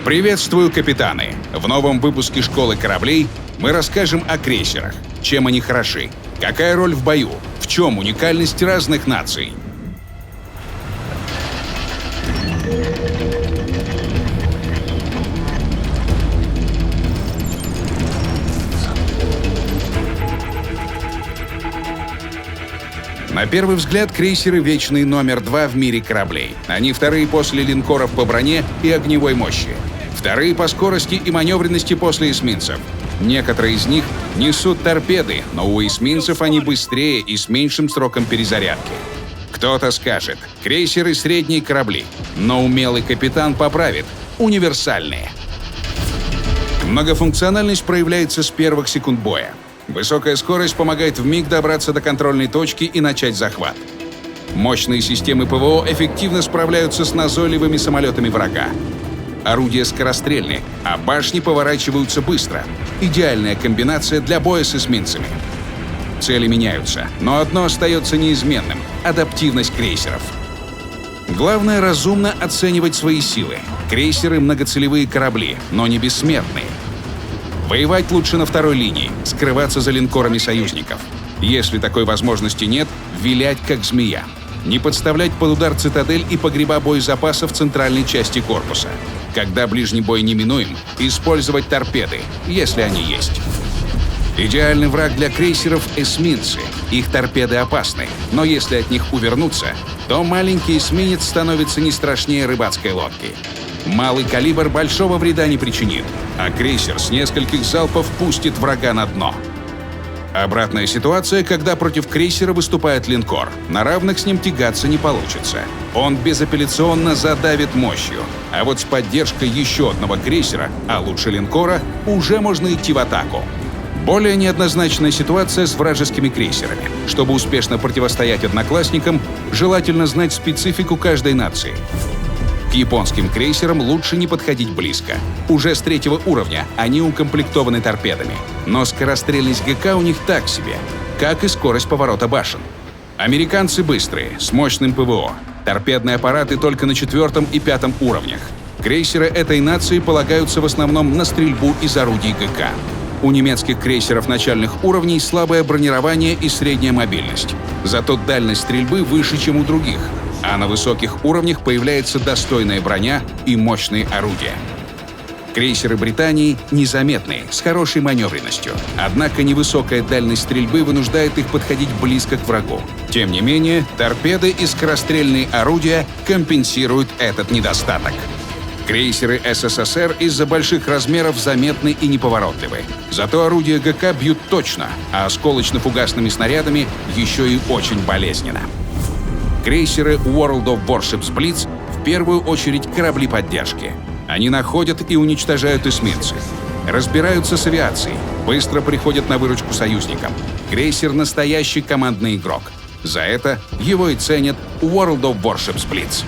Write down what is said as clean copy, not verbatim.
Приветствую, капитаны! В новом выпуске «Школы кораблей» мы расскажем о крейсерах, чем они хороши, какая роль в бою, в чем уникальность разных наций. На первый взгляд, крейсеры — вечный номер 2 в мире кораблей. Они вторые после линкоров по броне и огневой мощи. Вторые по скорости и маневренности после эсминцев. Некоторые из них несут торпеды, но у эсминцев они быстрее и с меньшим сроком перезарядки. Кто-то скажет: крейсеры — средние корабли, но умелый капитан поправит — универсальные. Многофункциональность проявляется с первых секунд боя. Высокая скорость помогает вмиг добраться до контрольной точки и начать захват. Мощные системы ПВО эффективно справляются с назойливыми самолетами врага. Орудия скорострельны, а башни поворачиваются быстро. Идеальная комбинация для боя с эсминцами. Цели меняются, но одно остается неизменным — адаптивность крейсеров. Главное — разумно оценивать свои силы. Крейсеры — многоцелевые корабли, но не бессмертные. Воевать лучше на второй линии, скрываться за линкорами союзников. Если такой возможности нет, вилять как змея. Не подставлять под удар цитадель и погреба боезапаса в центральной части корпуса. Когда ближний бой неминуем, использовать торпеды, если они есть. Идеальный враг для крейсеров — эсминцы. Их торпеды опасны, но если от них увернуться, то маленький эсминец становится не страшнее рыбацкой лодки. Малый калибр большого вреда не причинит, а крейсер с нескольких залпов пустит врага на дно. Обратная ситуация, когда против крейсера выступает линкор. На равных с ним тягаться не получится. Он безапелляционно задавит мощью. А вот с поддержкой еще одного крейсера, а лучше линкора, уже можно идти в атаку. Более неоднозначная ситуация с вражескими крейсерами. Чтобы успешно противостоять одноклассникам, желательно знать специфику каждой нации. К японским крейсерам лучше не подходить близко. Уже с 3-го уровня они укомплектованы торпедами. Но скорострельность ГК у них так себе, как и скорость поворота башен. Американцы быстрые, с мощным ПВО. Торпедные аппараты только на 4-м и 5-м уровнях. Крейсеры этой нации полагаются в основном на стрельбу из орудий ГК. У немецких крейсеров начальных уровней слабое бронирование и средняя мобильность. Зато дальность стрельбы выше, чем у других. А на высоких уровнях появляется достойная броня и мощные орудия. Крейсеры Британии незаметные, с хорошей маневренностью. Однако невысокая дальность стрельбы вынуждает их подходить близко к врагу. Тем не менее, торпеды и скорострельные орудия компенсируют этот недостаток. Крейсеры СССР из-за больших размеров заметны и неповоротливы. Зато орудия ГК бьют точно, а осколочно-фугасными снарядами еще и очень болезненно. Крейсеры World of Warships Blitz в первую очередь корабли поддержки. Они находят и уничтожают эсминцы. Разбираются с авиацией, быстро приходят на выручку союзникам. Крейсер — настоящий командный игрок. За это его и ценят World of Warships Blitz.